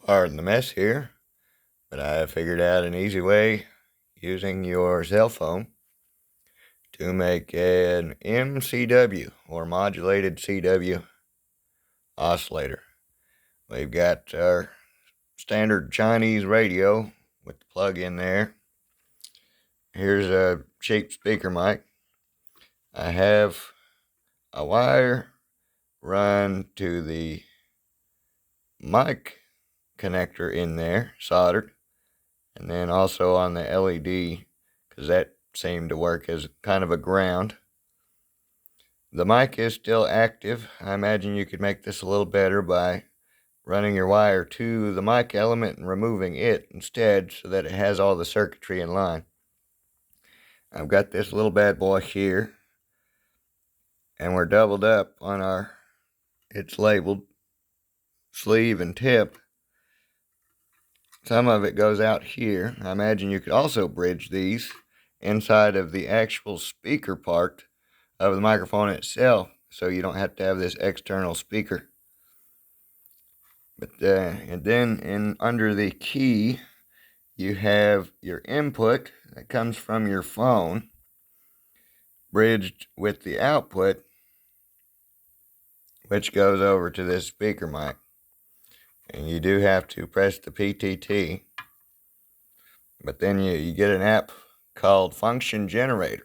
Pardon the mess here, but I figured out an easy way using your cell phone to make an MCW or modulated CW oscillator. We've got our standard Chinese radio with the plug in there. Here's a cheap speaker mic. I have a wire run to the mic connector in there, soldered, and then also on the LED, because that seemed to work as kind of a ground. The mic is still active. I imagine you could make this a little better by running your wire to the mic element and removing it instead so that it has all the circuitry in line. I've got this little bad boy here, and we're doubled up on it's labeled sleeve and tip. Some of it goes out here. I imagine you could also bridge these inside of the actual speaker part of the microphone itself, so you don't have to have this external speaker. But and then under the key, you have your input that comes from your phone, bridged with the output, which goes over to this speaker mic. And you do have to press the PTT, but then you get an app called Function Generator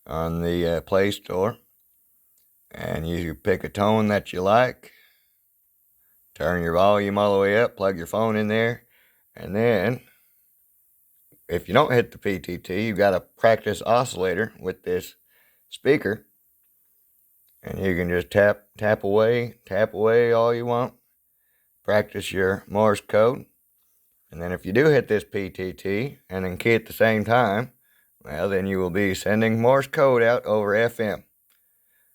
on the Play Store, and you pick a tone that you like, turn your volume all the way up, plug your phone in there, and then if you don't hit the PTT, you've got a practice oscillator with this speaker, and you can just tap away all you want, practice your Morse code. And then if you do hit this PTT and then key at the same time, well, then you will be sending Morse code out over FM.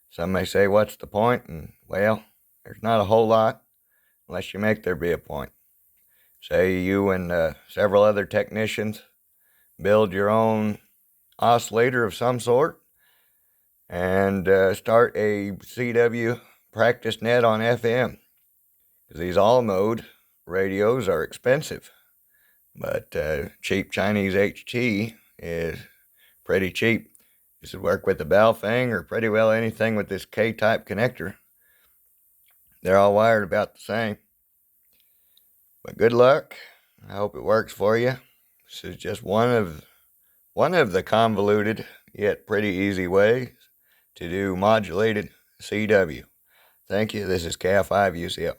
Some may say, what's the point? And, well, there's not a whole lot unless you make there be a point. Say you and several other technicians build your own oscillator of some sort and start a CW practice net on FM. Because these all-mode radios are expensive, but cheap Chinese HT is pretty cheap. This would work with the Baofeng or pretty well anything with this K-type connector. They're all wired about the same. But good luck. I hope it works for you. This is just one of the convoluted yet pretty easy ways to do modulated CW. Thank you. This is KF5UCL.